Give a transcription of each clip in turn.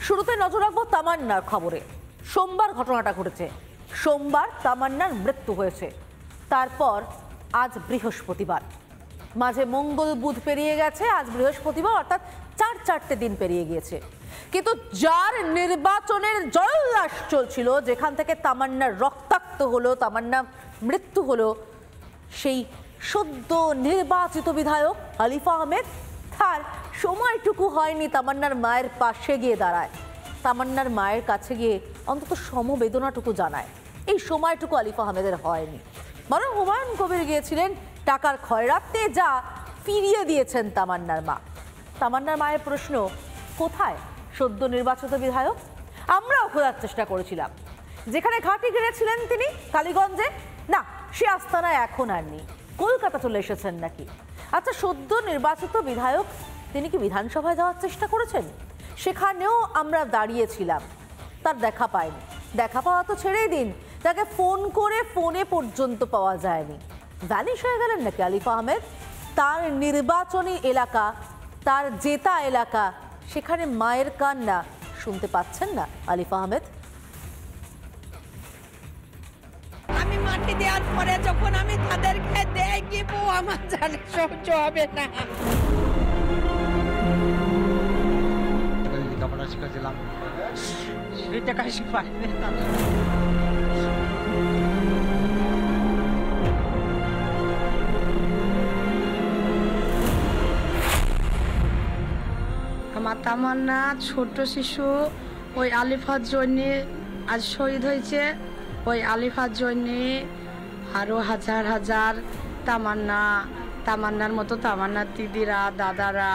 শুরুতে নজর রাখবো তামান্নার খবরে। সোমবার ঘটনাটা ঘটেছে। সোমবার তামান্নার মৃত্যু হয়েছে। তারপর আজ বৃহস্পতিবার, মাঝে মঙ্গল বুধ পেরিয়ে গেছে, আজ বৃহস্পতিবার, অর্থাৎ চারটে দিন পেরিয়ে গিয়েছে। কিন্তু যার নির্বাচনের জয়োল্লাস চলছিল, যেখান থেকে তামান্নার রক্তাক্ত হলো, তামান্নার মৃত্যু হলো, সেই সদ্য নির্বাচিত বিধায়ক আলিফা আহমেদ, তার সময়টুকু হয়নি তামান্নার মায়ের পাশে গিয়ে দাঁড়ায়, তামান্নার মায়ের কাছে গিয়ে অন্তত সমবেদনাটুকু জানায়। এই সময়টুকু আলিফা আহমেদের হয়নি, বরং হুমায়ুন কবির গিয়েছিলেন টাকার খয়রাতে, যা ফিরিয়ে দিয়েছেন তামান্নার মা। তামান্নার মায়ের প্রশ্ন, কোথায় সদ্য নির্বাচিত বিধায়ক? আমরাও খোঁজার চেষ্টা করেছিলাম। যেখানে ঘাঁটি গেড়েছিলেন তিনি কালীগঞ্জে, না, সে আস্তানায় এখন আর নেই, কলকাতা চলে এসেছেন নাকি। আচ্ছা, সদ্য নির্বাচিত বিধায়ক, তিনি কি বিধানসভায় যাওয়ার চেষ্টা করেছেন? সেখানেও আমরা দাঁড়িয়েছিলাম, তার দেখা পাইনি। দেখা পাওয়া তো ছেড়েই দিন, তাকে ফোন করে ফোনে পর্যন্ত পাওয়া যায়নি। ভ্যানিশ হয়ে গেলেন নাকি আলিফা আহমেদ? তার নির্বাচনী এলাকা, তার জেতা এলাকা, সেখানে মায়ের কান্না শুনতে পাচ্ছেন না আলিফা আহমেদ? আমি মাটি দেওয়ার পরে যখন আমি তাদেরকে দেখব, আমার জানে সহ্য হবে না। লেখাপড়া শিখেছিলাম, সেই টাকা পাইনি। আমার তামান্না ছোট শিশু, ওই আলিফার জন্যে আজ শহীদ হয়েছে। ওই আলিফার জন্যে আরো হাজার হাজার তামান্নার মতো তামান্নার দিদিরা, দাদারা,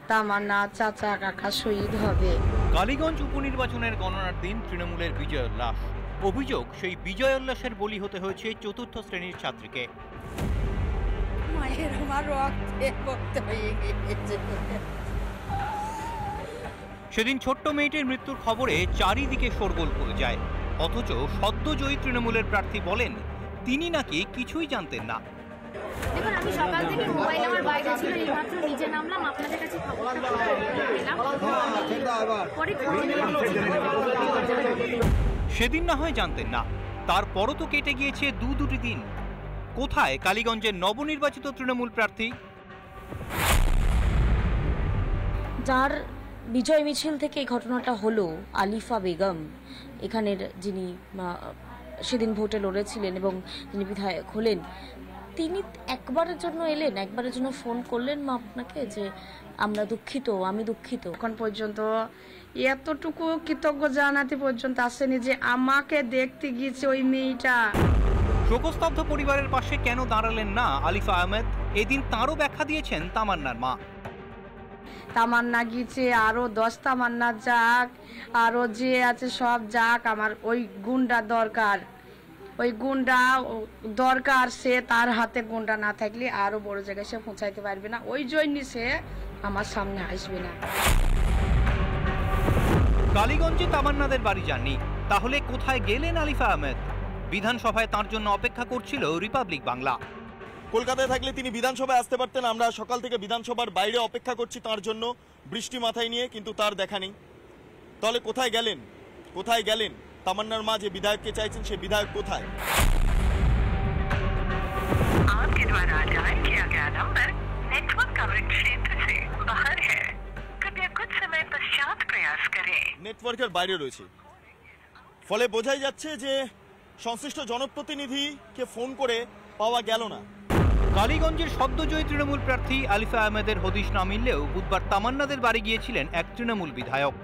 তামান্না চাচা কাকা শহীদ হবে। কালীগঞ্জ উপনির্বাচনের গণনার দিন তৃণমূলের বিজয়োল্লাস। অভিযোগ, সেই বিজয়োল্লাসের বলি হতে হয়েছে চতুর্থ শ্রেণীর ছাত্রীকে। মায়ের আমার রক্তে ভক্ত হয়ে গিয়েছে। সেদিন ছোট্ট মেয়েটির মৃত্যুর খবরে চারিদিকে শোরগোল পড়ে যায়, অথচ সদ্যজয়ী তৃণমূলের প্রার্থী বলেন তিনি নাকি কিছুই জানতেন না। দেখুন, আমি সকাল থেকে মোবাইল আমার বাইরে ছিল, এইমাত্র নিচে নামলাম, আপনাদের কাছে খবরটা পেলাম। সেদিন না হয় জানতেন না, তারপরও তো কেটে গিয়েছে দুটি দিন। কোথায় কালীগঞ্জের নবনির্বাচিত তৃণমূল প্রার্থী? যার বিজয় মিছিল থেকে এই ঘটনাটা হলো, আলিফা বেগম, এখানের যিনি সেদিন ভোটে লড়েছিলেন এবং যিনি বিধায়ক হলেন, তিনি একবারের জন্য এলেন, একবারের জন্য ফোন করলেন মা আপনাকে যে আমরা দুঃখিত, আমি দুঃখিত? এখন পর্যন্ত এতটুকু কৃতজ্ঞ জানাতে পর্যন্ত আসেনি যে আমাকে দেখতে গিয়েছে ওই মেয়েটা। শোকস্তব্ধ পরিবারের পাশে কেন দাঁড়ালেন না আলিফা আহমেদ? এদিন তাঁরও ব্যাখ্যা দিয়েছেন তামান্নার মা। তামান্না গিয়েছে, আরো 10 তামান্না যাক, আরো যে আছে সব যাক, আমার ওই গুন্ডা দরকার, ওই গুন্ডা দরকার। সে তার হাতে গুন্ডা না থাকলে আরো বড় জায়গায় সে পৌঁছাইতে পারবে না, ওই জন্য সে আমার সামনে আসবে না। কালীগঞ্জে তামান্নাদের বাড়ি যাননি, তাহলে কোথায় গেলেন আলিফা আহমেদ? বিধানসভায় তার জন্য অপেক্ষা করছিল রিপাবলিক বাংলা। কলকাতায় থাকলে তিনি বিধানসভায় আসতে পারতেন। আমরা সকাল থেকে বিধানসভার বাইরে অপেক্ষা করছি তার জন্য, বৃষ্টি মাথায় নিয়ে, কিন্তু তার দেখা নেই। তাহলে কোথায় গেলেন? কোথায় গেলেন তামান্নার মা? যে বিধায়ককে চাইছেন সে বিধায়ক কোথায়? নেটওয়ার্কের বাইরে রয়েছে, ফলে বোঝাই যাচ্ছে যে সংশ্লিষ্ট জনপ্রতিনিধিকে ফোন করে পাওয়া গেল না। কালীগঞ্জের সদ্যজয়ী তৃণমূল প্রার্থী আলিফা আহমেদের হদিশ না মিললেও বুধবার তামান্নাদের বাড়ি গিয়েছিলেন এক তৃণমূল বিধায়ক।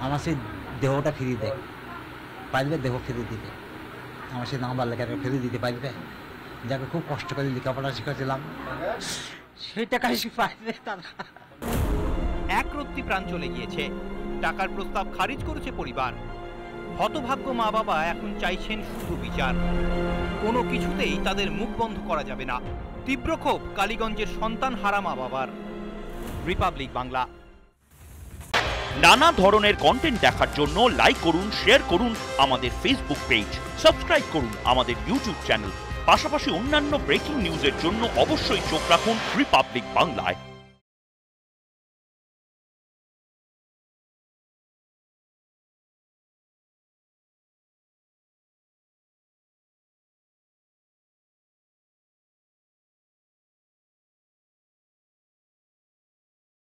আমার সেই দেহটা ফিরিয়ে দেয়, পারবে দেহ ফিরিয়ে দিতে, আমার সেই নাম্বার লেখাটা ফিরিয়ে দিতে পারবে? যাকে খুব কষ্ট করে লেখাপড়া শিখেছিলাম, সেই টাকাই পাইবে তারা। এক রত্তি প্রাণ চলে গিয়েছে, টাকার প্রস্তাব খারিজ করেছে পরিবার। হতভাগ্য মা বাবা এখন চাইছেন শুধু বিচার। কোনো কিছুতেই তাদের মুখ বন্ধ করা যাবে না। তীব্র ক্ষোভ কালীগঞ্জের সন্তান হারা মা বাবার। রিপাবলিক বাংলা। নানা ধরনের কন্টেন্ট দেখার জন্য লাইক করুন, শেয়ার করুন আমাদের ফেসবুক পেজ, সাবস্ক্রাইব করুন আমাদের ইউটিউব চ্যানেল। পাশাপাশি অন্যান্য ব্রেকিং নিউজের জন্য অবশ্যই চোখ রাখুন রিপাবলিক বাংলায়।